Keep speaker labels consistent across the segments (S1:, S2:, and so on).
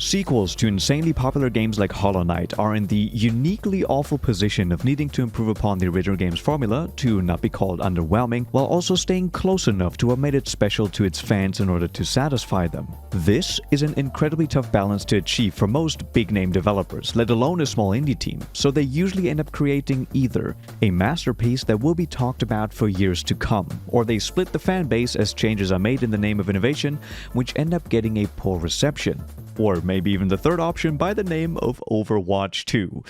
S1: Sequels to insanely popular games like Hollow Knight are in the uniquely awful position of needing to improve upon the original game's formula to not be called underwhelming, while also staying close enough to have made it special to its fans in order to satisfy them. This is an incredibly tough balance to achieve for most big-name developers, let alone a small indie team, so they usually end up creating either a masterpiece that will be talked about for years to come, or they split the fan base as changes are made in the name of innovation, which end up getting a poor reception. Or maybe even the third option by the name of Overwatch 2.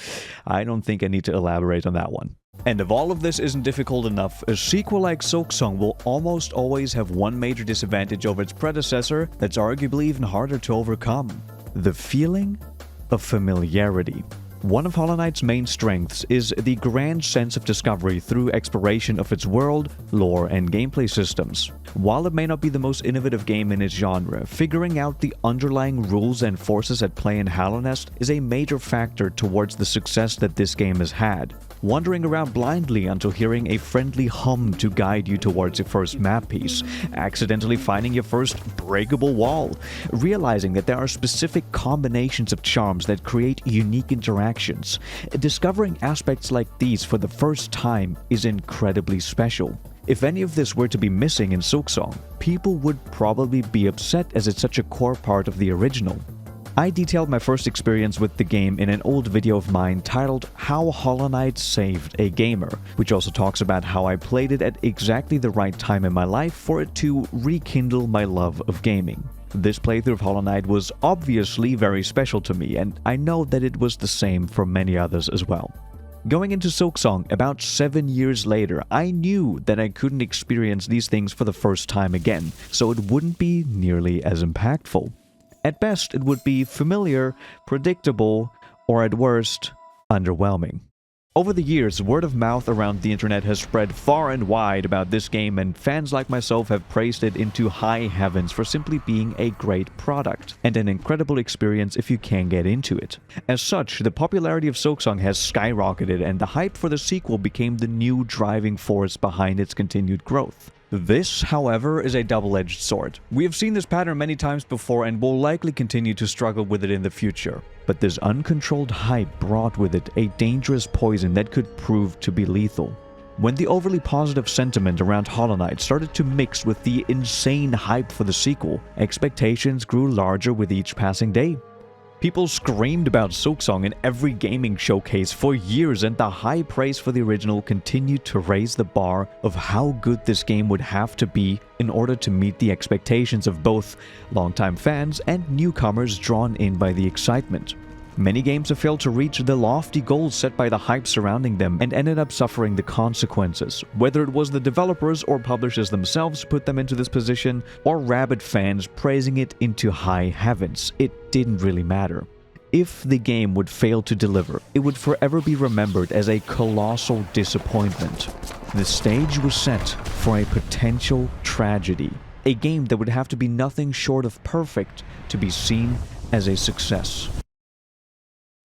S1: I don't think I need to elaborate on that one. And if all of this isn't difficult enough, a sequel like Silksong will almost always have one major disadvantage over its predecessor that's arguably even harder to overcome: the feeling of familiarity. One of Hollow Knight's main strengths is the grand sense of discovery through exploration of its world, lore, and gameplay systems. While it may not be the most innovative game in its genre, figuring out the underlying rules and forces at play in Hallownest is a major factor towards the success that this game has had. Wandering around blindly until hearing a friendly hum to guide you towards your first map piece, accidentally finding your first breakable wall, realizing that there are specific combinations of charms that create unique interactions. Discovering aspects like these for the first time is incredibly special. If any of this were to be missing in Silksong, people would probably be upset as it's such a core part of the original. I detailed my first experience with the game in an old video of mine titled How Hollow Knight Saved a Gamer, which also talks about how I played it at exactly the right time in my life for it to rekindle my love of gaming. This playthrough of Hollow Knight was obviously very special to me, and I know that it was the same for many others as well. Going into Silksong about 7 years later, I knew that I couldn't experience these things for the first time again, so it wouldn't be nearly as impactful. At best, it would be familiar, predictable, or at worst, underwhelming. Over the years, word of mouth around the internet has spread far and wide about this game, and fans like myself have praised it into high heavens for simply being a great product, and an incredible experience if you can get into it. As such, the popularity of Silksong has skyrocketed, and the hype for the sequel became the new driving force behind its continued growth. This, however, is a double-edged sword. We have seen this pattern many times before and will likely continue to struggle with it in the future. But this uncontrolled hype brought with it a dangerous poison that could prove to be lethal. When the overly positive sentiment around Hollow Knight started to mix with the insane hype for the sequel, expectations grew larger with each passing day. People screamed about Silksong in every gaming showcase for years, and the high praise for the original continued to raise the bar of how good this game would have to be in order to meet the expectations of both longtime fans and newcomers drawn in by the excitement. Many games have failed to reach the lofty goals set by the hype surrounding them and ended up suffering the consequences. Whether it was the developers or publishers themselves who put them into this position, or rabid fans praising it into high heavens, it didn't really matter. If the game would fail to deliver, it would forever be remembered as a colossal disappointment. The stage was set for a potential tragedy, a game that would have to be nothing short of perfect to be seen as a success.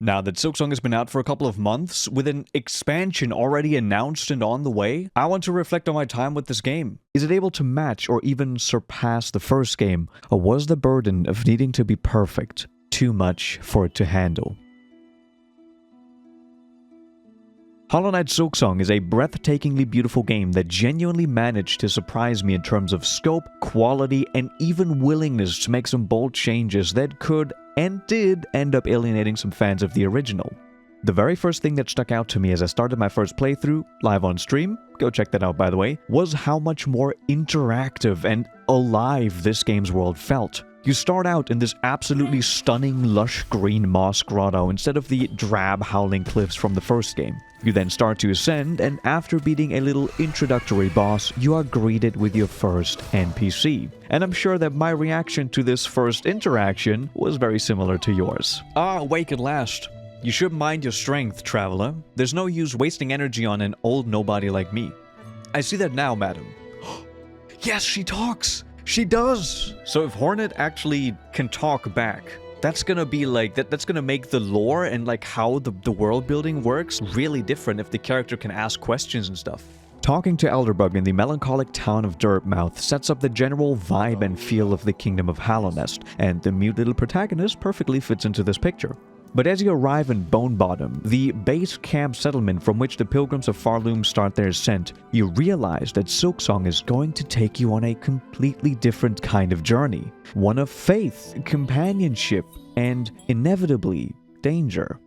S1: Now that Silksong has been out for a couple of months, with an expansion already announced and on the way, I want to reflect on my time with this game. Is it able to match or even surpass the first game, or was the burden of needing to be perfect too much for it to handle? Hollow Knight Silksong is a breathtakingly beautiful game that genuinely managed to surprise me in terms of scope, quality, and even willingness to make some bold changes that could and did end up alienating some fans of the original. The very first thing that stuck out to me as I started my first playthrough, live on stream, go check that out by the way, was how much more interactive and alive this game's world felt. You start out in this absolutely stunning lush green moss grotto instead of the drab howling cliffs from the first game. You then start to ascend, and after beating a little introductory boss, you are greeted with your first NPC. And I'm sure that my reaction to this first interaction was very similar to yours. Awake at last. You should mind your strength, traveler. There's no use wasting energy on an old nobody like me. I see that now, madam. Yes, she talks! She does! So if Hornet actually can talk back, that's gonna be like, that's gonna make the lore and like how the world building works really different if the character can ask questions and stuff. Talking to Elderbug in the melancholic town of Dirtmouth sets up the general vibe and feel of the kingdom of Hallownest, and the mute little protagonist perfectly fits into this picture. But as you arrive in Bonebottom, the base camp settlement from which the pilgrims of Farloom start their ascent, you realize that Silksong is going to take you on a completely different kind of journey. One of faith, companionship, and inevitably, danger.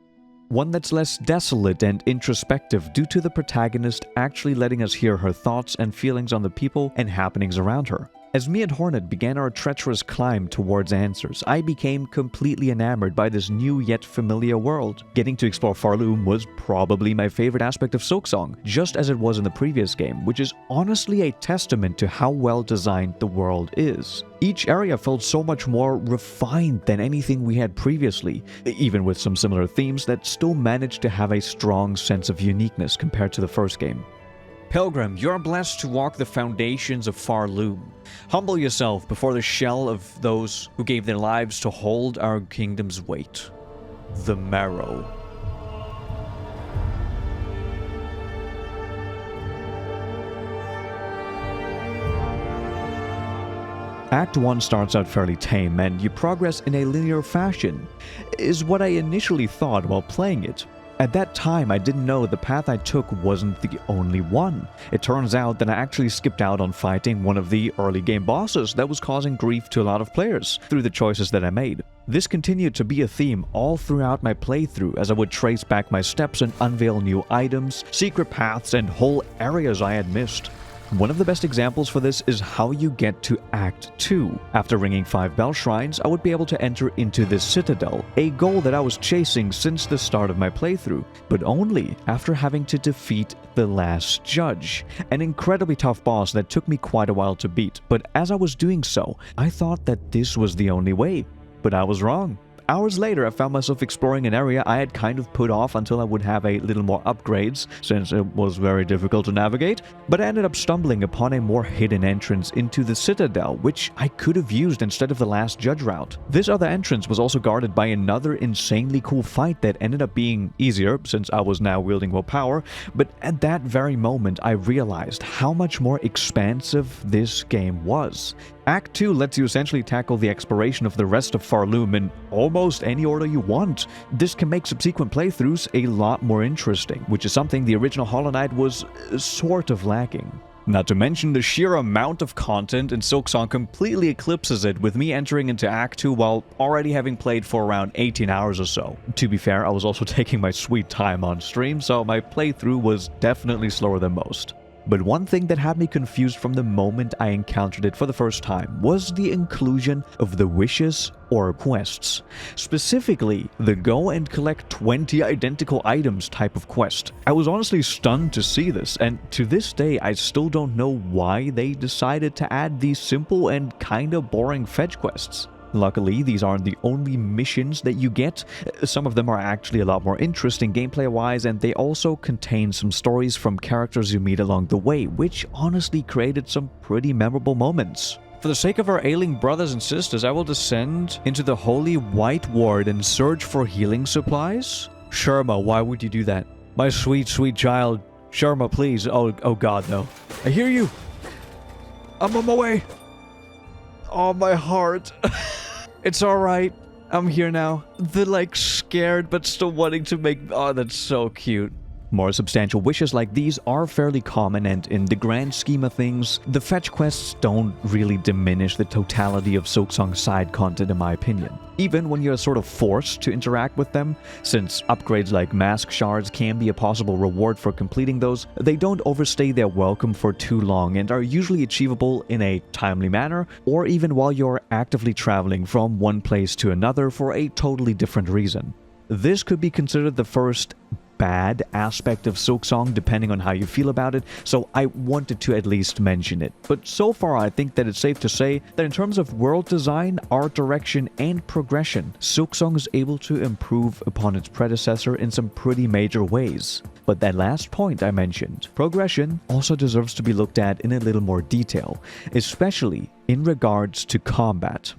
S1: One that's less desolate and introspective due to the protagonist actually letting us hear her thoughts and feelings on the people and happenings around her. As me and Hornet began our treacherous climb towards answers, I became completely enamored by this new yet familiar world. Getting to explore Farloom was probably my favorite aspect of Silksong, just as it was in the previous game, which is honestly a testament to how well designed the world is. Each area felt so much more refined than anything we had previously, even with some similar themes that still managed to have a strong sense of uniqueness compared to the first game. Pilgrim, you're blessed to walk the foundations of Farloom. Humble yourself before the shell of those who gave their lives to hold our kingdom's weight. The Marrow. Act 1 starts out fairly tame, and you progress in a linear fashion, is what I initially thought while playing it. At that time, I didn't know the path I took wasn't the only one. It turns out that I actually skipped out on fighting one of the early game bosses that was causing grief to a lot of players through the choices that I made. This continued to be a theme all throughout my playthrough as I would trace back my steps and unveil new items, secret paths, and whole areas I had missed. One of the best examples for this is how you get to Act 2. After ringing 5 bell shrines, I would be able to enter into this citadel, a goal that I was chasing since the start of my playthrough, but only after having to defeat the last judge, an incredibly tough boss that took me quite a while to beat. But as I was doing so, I thought that this was the only way, but I was wrong. Hours later, I found myself exploring an area I had kind of put off until I would have a little more upgrades, since it was very difficult to navigate, but I ended up stumbling upon a more hidden entrance into the Citadel, which I could have used instead of the last judge route. This other entrance was also guarded by another insanely cool fight that ended up being easier, since I was now wielding more power, but at that very moment, I realized how much more expansive this game was. Act 2 lets you essentially tackle the exploration of the rest of Farloom in almost any order you want. This can make subsequent playthroughs a lot more interesting, which is something the original Hollow Knight was sort of lacking. Not to mention the sheer amount of content in Silksong completely eclipses it, with me entering into Act 2 while already having played for around 18 hours or so. To be fair, I was also taking my sweet time on stream, so my playthrough was definitely slower than most. But one thing that had me confused from the moment I encountered it for the first time was the inclusion of the wishes or quests. Specifically, the go and collect 20 identical items type of quest. I was honestly stunned to see this, and to this day I still don't know why they decided to add these simple and kinda boring fetch quests. Luckily, these aren't the only missions that you get. Some of them are actually a lot more interesting gameplay-wise, and they also contain some stories from characters you meet along the way, which honestly created some pretty memorable moments. For the sake of our ailing brothers and sisters, I will descend into the Holy White Ward and search for healing supplies? Sherma, why would you do that? My sweet, sweet child. Sherma, please. Oh God, no. I hear you. I'm on my way. Oh, my heart. It's alright. I'm here now. The scared but still wanting to make... Oh, that's so cute. More substantial wishes like these are fairly common, and in the grand scheme of things, the fetch quests don't really diminish the totality of Silksong's side content in my opinion. Even when you're sort of forced to interact with them, since upgrades like mask shards can be a possible reward for completing those, they don't overstay their welcome for too long and are usually achievable in a timely manner, or even while you're actively traveling from one place to another for a totally different reason. This could be considered the first bad aspect of Silksong depending on how you feel about it, so I wanted to at least mention it. But so far I think that it's safe to say that in terms of world design, art direction, and progression, Silksong is able to improve upon its predecessor in some pretty major ways. But that last point I mentioned, progression, also deserves to be looked at in a little more detail, especially in regards to combat.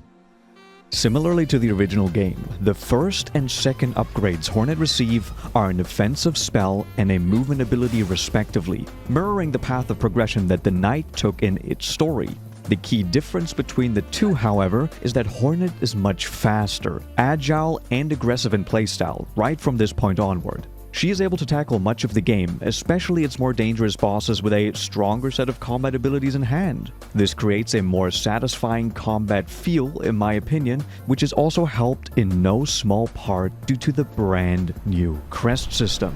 S1: Similarly to the original game, the first and second upgrades Hornet receive are an offensive spell and a movement ability respectively, mirroring the path of progression that the Knight took in its story. The key difference between the two, however, is that Hornet is much faster, agile, and aggressive in playstyle right from this point onward. She is able to tackle much of the game, especially its more dangerous bosses with a stronger set of combat abilities in hand. This creates a more satisfying combat feel, in my opinion, which is also helped in no small part due to the brand new crest system.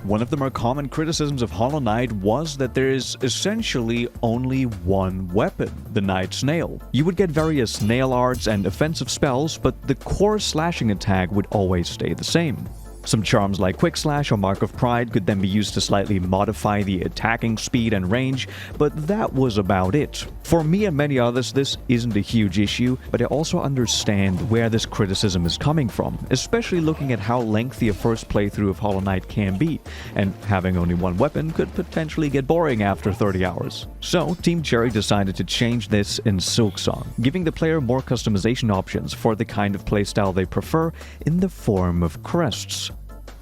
S1: One of the more common criticisms of Hollow Knight was that there is essentially only one weapon, the Knight's Nail. You would get various nail arts and offensive spells, but the core slashing attack would always stay the same. Some charms like Quick Slash or Mark of Pride could then be used to slightly modify the attacking speed and range, but that was about it. For me and many others, this isn't a huge issue, but I also understand where this criticism is coming from, especially looking at how lengthy a first playthrough of Hollow Knight can be, and having only one weapon could potentially get boring after 30 hours. So, Team Cherry decided to change this in Silksong, giving the player more customization options for the kind of playstyle they prefer in the form of crests.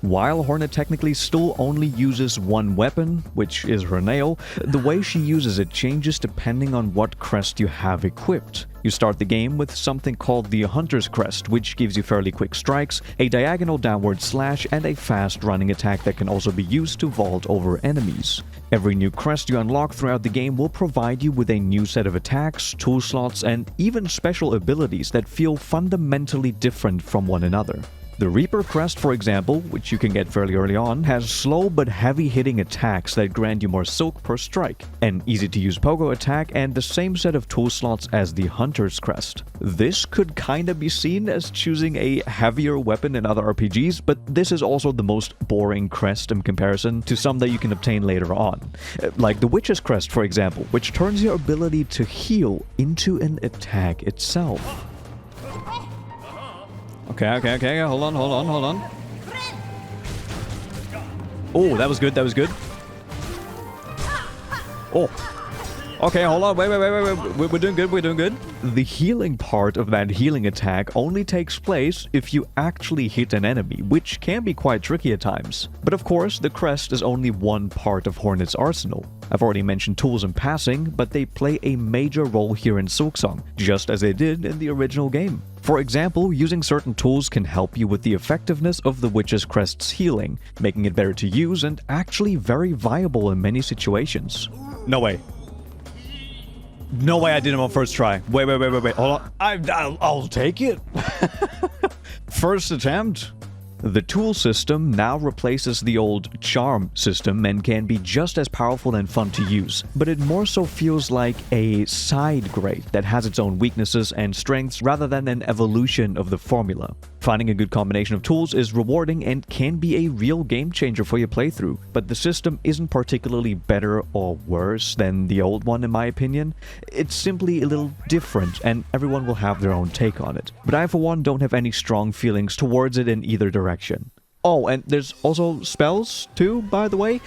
S1: While Hornet technically still only uses one weapon, which is her nail, the way she uses it changes depending on what crest you have equipped. You start the game with something called the Hunter's Crest, which gives you fairly quick strikes, a diagonal downward slash, and a fast running attack that can also be used to vault over enemies. Every new crest you unlock throughout the game will provide you with a new set of attacks, tool slots, and even special abilities that feel fundamentally different from one another. The Reaper Crest, for example, which you can get fairly early on, has slow but heavy-hitting attacks that grant you more silk per strike, an easy-to-use pogo attack, and the same set of tool slots as the Hunter's Crest. This could kinda be seen as choosing a heavier weapon in other RPGs, but this is also the most boring crest in comparison to some that you can obtain later on. Like the Witch's Crest, for example, which turns your ability to heal into an attack itself. Okay, hold on. Oh, that was good. Oh. Okay, hold on, wait. We're doing good. The healing part of that healing attack only takes place if you actually hit an enemy, which can be quite tricky at times. But of course, the crest is only one part of Hornet's arsenal. I've already mentioned tools in passing, but they play a major role here in Silksong, just as they did in the original game. For example, using certain tools can help you with the effectiveness of the Witch's Crest's healing, making it better to use and actually very viable in many situations. No way I did it on first try. Wait. Hold on. I'll take it. First attempt. The tool system now replaces the old charm system and can be just as powerful and fun to use, but it more so feels like a side grade that has its own weaknesses and strengths rather than an evolution of the formula. Finding a good combination of tools is rewarding and can be a real game changer for your playthrough, but the system isn't particularly better or worse than the old one in my opinion. It's simply a little different and everyone will have their own take on it. But I for one don't have any strong feelings towards it in either direction. Oh, and there's also spells too, by the way.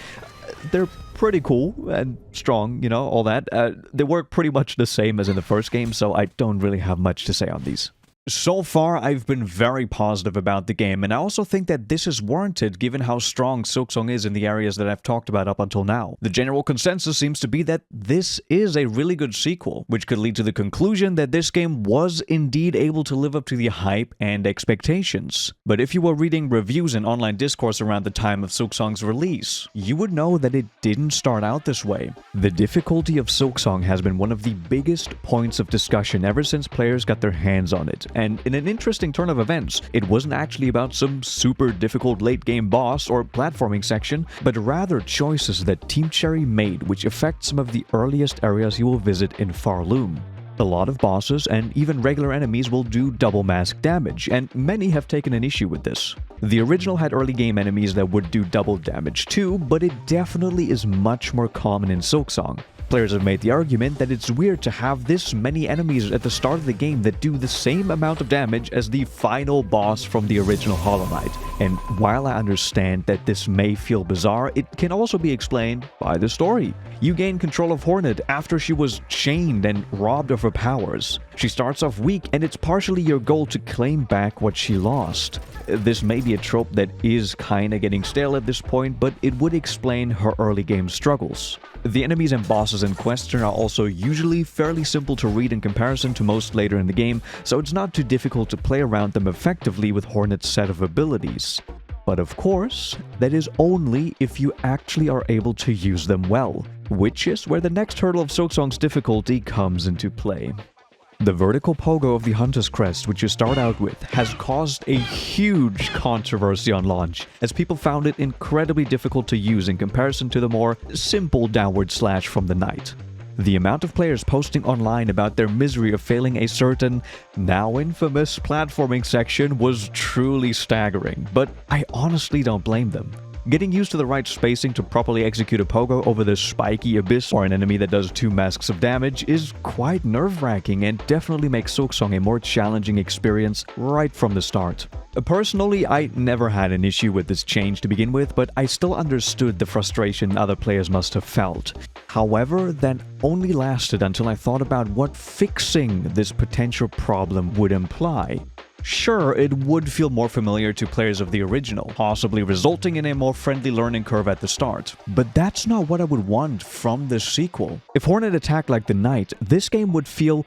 S1: They're pretty cool and strong, all that. They work pretty much the same as in the first game, so I don't really have much to say on these. So far, I've been very positive about the game, and I also think that this is warranted given how strong Silksong is in the areas that I've talked about up until now. The general consensus seems to be that this is a really good sequel, which could lead to the conclusion that this game was indeed able to live up to the hype and expectations. But if you were reading reviews and online discourse around the time of Silksong's release, you would know that it didn't start out this way. The difficulty of Silksong has been one of the biggest points of discussion ever since players got their hands on it. And in an interesting turn of events, it wasn't actually about some super difficult late-game boss or platforming section, but rather choices that Team Cherry made which affect some of the earliest areas you will visit in Farloom. A lot of bosses and even regular enemies will do double mask damage, and many have taken an issue with this. The original had early game enemies that would do double damage too, but it definitely is much more common in Silksong. Players have made the argument that it's weird to have this many enemies at the start of the game that do the same amount of damage as the final boss from the original Hollow Knight. And while I understand that this may feel bizarre, it can also be explained by the story. You gain control of Hornet after she was chained and robbed of her powers. She starts off weak, and it's partially your goal to claim back what she lost. This may be a trope that is kinda getting stale at this point, but it would explain her early game struggles. The enemies and bosses in quests are also usually fairly simple to read in comparison to most later in the game, so it's not too difficult to play around them effectively with Hornet's set of abilities. But of course, that is only if you actually are able to use them well, which is where the next hurdle of Silksong's difficulty comes into play. The vertical pogo of the Hunter's Crest, which you start out with, has caused a huge controversy on launch, as people found it incredibly difficult to use in comparison to the more simple downward slash from the Knight. The amount of players posting online about their misery of failing a certain, now infamous platforming section was truly staggering, but I honestly don't blame them. Getting used to the right spacing to properly execute a pogo over the spiky abyss or an enemy that does 2 masks of damage is quite nerve-wracking and definitely makes Silksong a more challenging experience right from the start. Personally, I never had an issue with this change to begin with, but I still understood the frustration other players must have felt. However, that only lasted until I thought about what fixing this potential problem would imply. Sure, it would feel more familiar to players of the original, possibly resulting in a more friendly learning curve at the start. But that's not what I would want from the sequel. If Hornet attacked like the Knight, this game would feel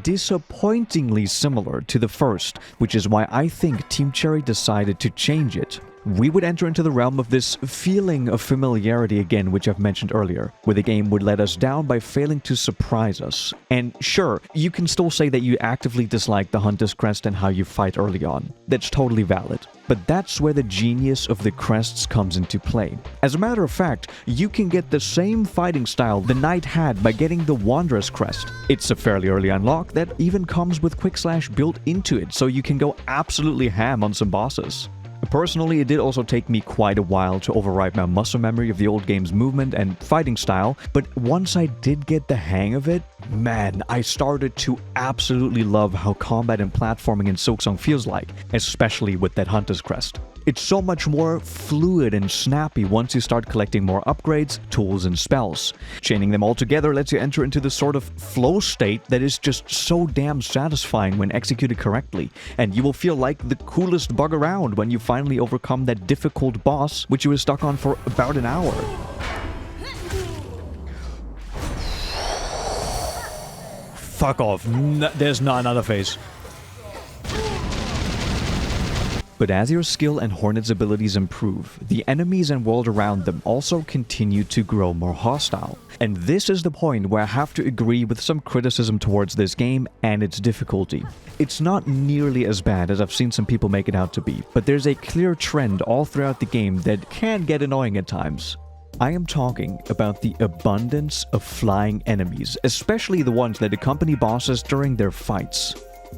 S1: disappointingly similar to the first, which is why I think Team Cherry decided to change it. We would enter into the realm of this feeling of familiarity again, which I've mentioned earlier, where the game would let us down by failing to surprise us. And sure, you can still say that you actively dislike the Hunter's Crest and how you fight early on. That's totally valid. But that's where the genius of the crests comes into play. As a matter of fact, you can get the same fighting style the Knight had by getting the Wanderer's Crest. It's a fairly early unlock that even comes with Quick Slash built into it, so you can go absolutely ham on some bosses. Personally, it did also take me quite a while to override my muscle memory of the old game's movement and fighting style, but once I did get the hang of it, man, I started to absolutely love how combat and platforming in Silksong feels like, especially with that Hunter's Crest. It's so much more fluid and snappy once you start collecting more upgrades, tools, and spells. Chaining them all together lets you enter into the sort of flow state that is just so damn satisfying when executed correctly, and you will feel like the coolest bug around when you finally overcome that difficult boss which you were stuck on for about an hour. Fuck off. There's not another phase. But as your skill and Hornet's abilities improve, the enemies and world around them also continue to grow more hostile. And this is the point where I have to agree with some criticism towards this game and its difficulty. It's not nearly as bad as I've seen some people make it out to be, but there's a clear trend all throughout the game that can get annoying at times. I am talking about the abundance of flying enemies, especially the ones that accompany bosses during their fights.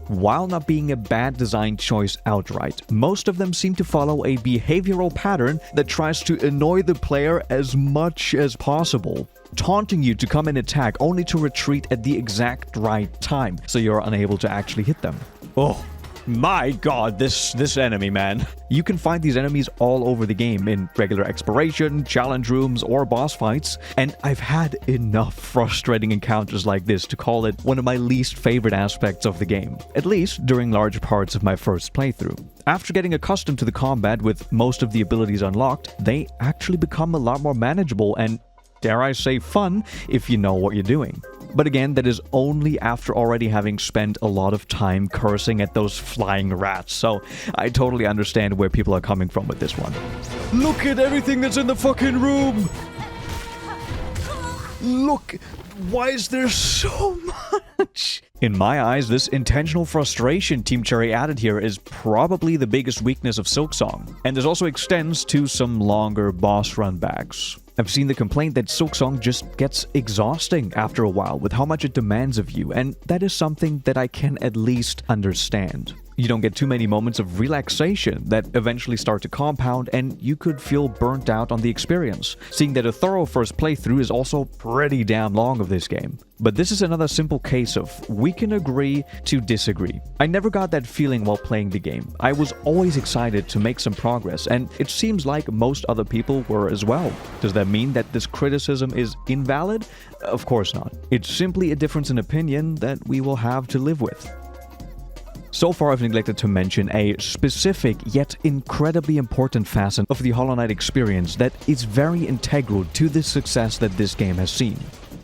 S1: While not being a bad design choice outright, most of them seem to follow a behavioral pattern that tries to annoy the player as much as possible, taunting you to come and attack only to retreat at the exact right time, so you're unable to actually hit them. Oh my god, this enemy, man. You can find these enemies all over the game in regular exploration, challenge rooms, or boss fights, and I've had enough frustrating encounters like this to call it one of my least favorite aspects of the game, at least during large parts of my first playthrough. After getting accustomed to the combat with most of the abilities unlocked, they actually become a lot more manageable and, dare I say, fun if you know what you're doing. But again, that is only after already having spent a lot of time cursing at those flying rats, so I totally understand where people are coming from with this one. Look at everything that's in the fucking room! Look, why is there so much? In my eyes, this intentional frustration Team Cherry added here is probably the biggest weakness of Silksong, and this also extends to some longer boss runbacks. I've seen the complaint that Silksong just gets exhausting after a while with how much it demands of you, and that is something that I can at least understand. You don't get too many moments of relaxation that eventually start to compound, and you could feel burnt out on the experience, seeing that a thorough first playthrough is also pretty damn long of this game. But this is another simple case of we can agree to disagree. I never got that feeling while playing the game. I was always excited to make some progress, and it seems like most other people were as well. Does that mean that this criticism is invalid? Of course not. It's simply a difference in opinion that we will have to live with. So far, I've neglected to mention a specific yet incredibly important facet of the Hollow Knight experience that is very integral to the success that this game has seen.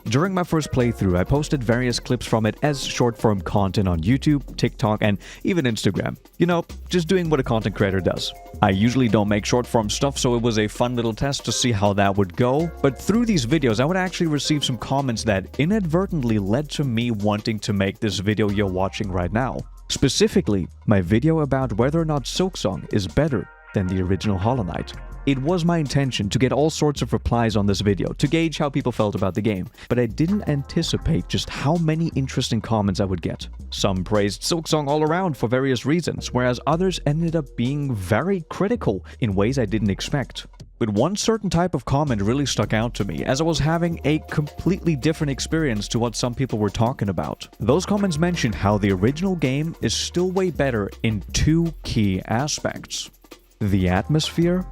S1: During my first playthrough, I posted various clips from it as short-form content on YouTube, TikTok, and even Instagram. You know, just doing what a content creator does. I usually don't make short-form stuff, so it was a fun little test to see how that would go. But through these videos, I would actually receive some comments that inadvertently led to me wanting to make this video you're watching right now. Specifically, my video about whether or not Silksong is better than the original Hollow Knight. It was my intention to get all sorts of replies on this video to gauge how people felt about the game, but I didn't anticipate just how many interesting comments I would get. Some praised Silksong all around for various reasons, whereas others ended up being very critical in ways I didn't expect. But one certain type of comment really stuck out to me, as I was having a completely different experience to what some people were talking about. Those comments mentioned how the original game is still way better in two key aspects: the atmosphere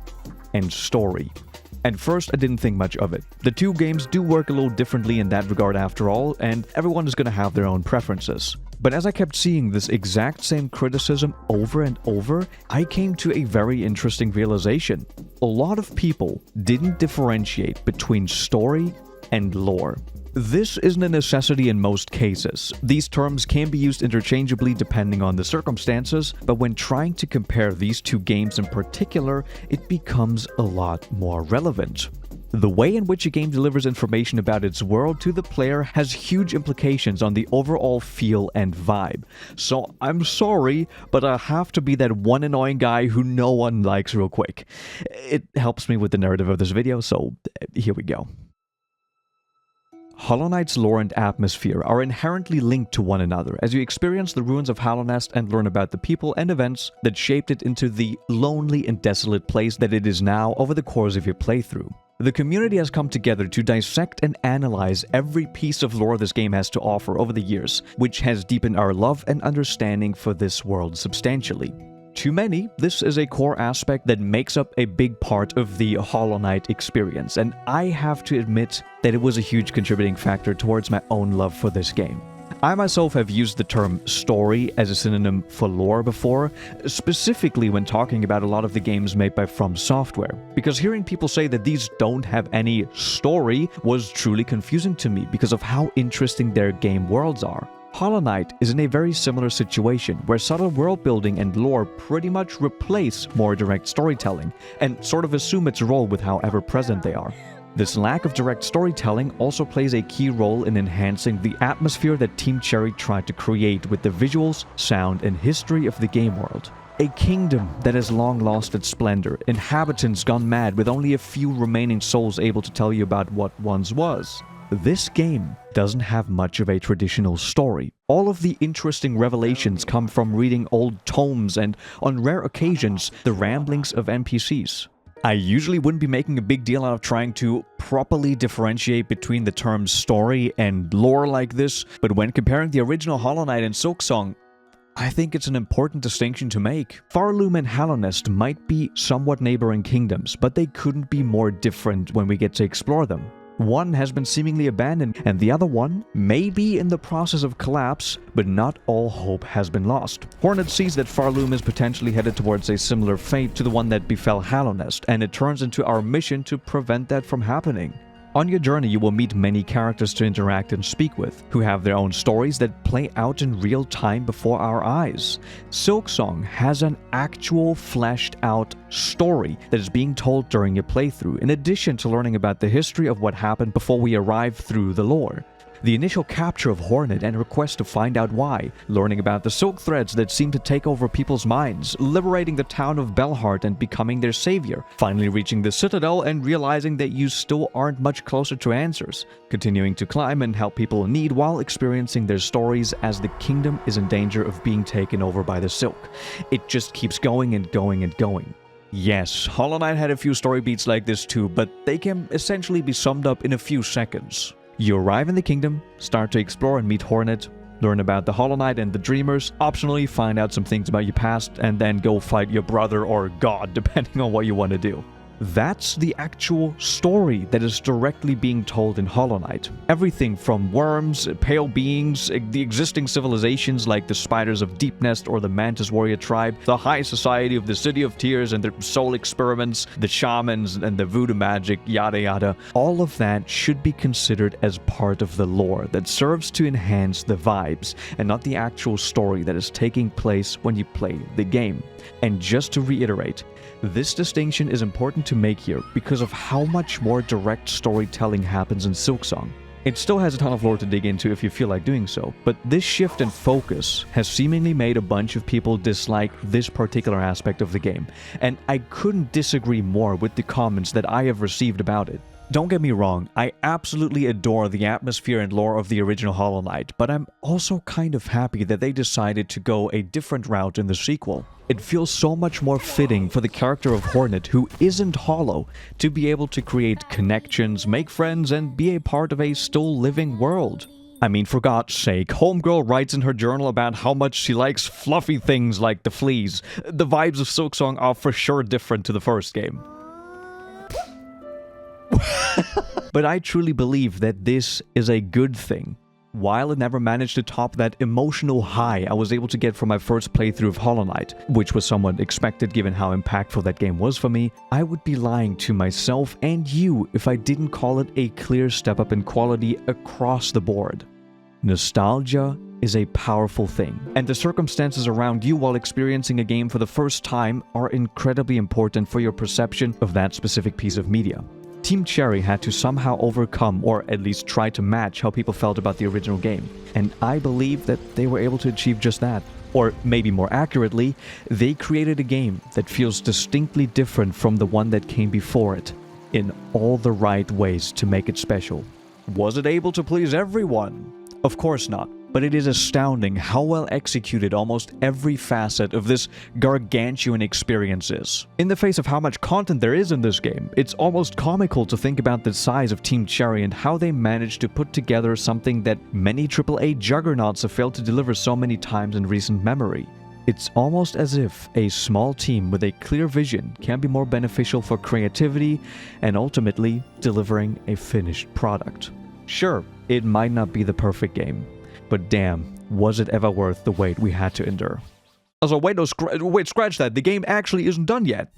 S1: and story. At first, I didn't think much of it. The two games do work a little differently in that regard after all, and everyone is going to have their own preferences. But as I kept seeing this exact same criticism over and over, I came to a very interesting realization. A lot of people didn't differentiate between story and lore. This isn't a necessity in most cases. These terms can be used interchangeably depending on the circumstances, but when trying to compare these two games in particular, it becomes a lot more relevant. The way in which a game delivers information about its world to the player has huge implications on the overall feel and vibe. So I'm sorry, but I have to be that one annoying guy who no one likes real quick. It helps me with the narrative of this video, so here we go. Hollow Knight's lore and atmosphere are inherently linked to one another as you experience the ruins of Hallownest and learn about the people and events that shaped it into the lonely and desolate place that it is now over the course of your playthrough. The community has come together to dissect and analyze every piece of lore this game has to offer over the years, which has deepened our love and understanding for this world substantially. To many, this is a core aspect that makes up a big part of the Hollow Knight experience, and I have to admit that it was a huge contributing factor towards my own love for this game. I myself have used the term story as a synonym for lore before, specifically when talking about a lot of the games made by From Software, because hearing people say that these don't have any story was truly confusing to me because of how interesting their game worlds are. Hollow Knight is in a very similar situation, where subtle world building and lore pretty much replace more direct storytelling, and sort of assume its role with how ever-present they are. This lack of direct storytelling also plays a key role in enhancing the atmosphere that Team Cherry tried to create with the visuals, sound, and history of the game world. A kingdom that has long lost its splendor, inhabitants gone mad with only a few remaining souls able to tell you about what once was. This game doesn't have much of a traditional story. All of the interesting revelations come from reading old tomes and, on rare occasions, the ramblings of NPCs. I usually wouldn't be making a big deal out of trying to properly differentiate between the terms story and lore like this, but when comparing the original Hollow Knight and Silksong, I think it's an important distinction to make. Farloom and Hallownest might be somewhat neighboring kingdoms, but they couldn't be more different when we get to explore them. One has been seemingly abandoned, and the other one may be in the process of collapse, but not all hope has been lost. Hornet sees that Farloom is potentially headed towards a similar fate to the one that befell Hallownest, and it turns into our mission to prevent that from happening. On your journey, you will meet many characters to interact and speak with, who have their own stories that play out in real time before our eyes. Silksong has an actual fleshed-out story that is being told during your playthrough, in addition to learning about the history of what happened before we arrive through the lore. The initial capture of Hornet and request to find out why, learning about the silk threads that seem to take over people's minds, liberating the town of Belhart and becoming their savior, finally reaching the Citadel and realizing that you still aren't much closer to answers, continuing to climb and help people in need while experiencing their stories as the kingdom is in danger of being taken over by the Silk. It just keeps going and going and going. Yes, Hollow Knight had a few story beats like this too, but they can essentially be summed up in a few seconds. You arrive in the kingdom, start to explore and meet Hornet, learn about the Hollow Knight and the Dreamers, optionally find out some things about your past, and then go fight your brother or god, depending on what you want to do. That's the actual story that is directly being told in Hollow Knight. Everything from worms, pale beings, the existing civilizations like the Spiders of Deep Nest or the Mantis Warrior tribe, the high society of the City of Tears and their soul experiments, the shamans and the voodoo magic, yada yada. All of that should be considered as part of the lore that serves to enhance the vibes and not the actual story that is taking place when you play the game. And just to reiterate, this distinction is important to make here because of how much more direct storytelling happens in Silksong. It still has a ton of lore to dig into if you feel like doing so, but this shift in focus has seemingly made a bunch of people dislike this particular aspect of the game, and I couldn't disagree more with the comments that I have received about it. Don't get me wrong, I absolutely adore the atmosphere and lore of the original Hollow Knight, but I'm also kind of happy that they decided to go a different route in the sequel. It feels so much more fitting for the character of Hornet, who isn't hollow, to be able to create connections, make friends, and be a part of a still living world. I mean, for God's sake, Homegirl writes in her journal about how much she likes fluffy things like the fleas. The vibes of Silksong are for sure different to the first game. But I truly believe that this is a good thing. While it never managed to top that emotional high I was able to get from my first playthrough of Hollow Knight, which was somewhat expected given how impactful that game was for me, I would be lying to myself and you if I didn't call it a clear step up in quality across the board. Nostalgia is a powerful thing, and the circumstances around you while experiencing a game for the first time are incredibly important for your perception of that specific piece of media. Team Cherry had to somehow overcome, or at least try to match, how people felt about the original game, and I believe that they were able to achieve just that. Or maybe more accurately, they created a game that feels distinctly different from the one that came before it, in all the right ways to make it special. Was it able to please everyone? Of course not, but it is astounding how well executed almost every facet of this gargantuan experience is. In the face of how much content there is in this game, it's almost comical to think about the size of Team Cherry and how they managed to put together something that many AAA juggernauts have failed to deliver so many times in recent memory. It's almost as if a small team with a clear vision can be more beneficial for creativity and ultimately delivering a finished product. Sure, it might not be the perfect game, but damn, was it ever worth the wait we had to endure. Also, wait, scratch that, the game actually isn't done yet.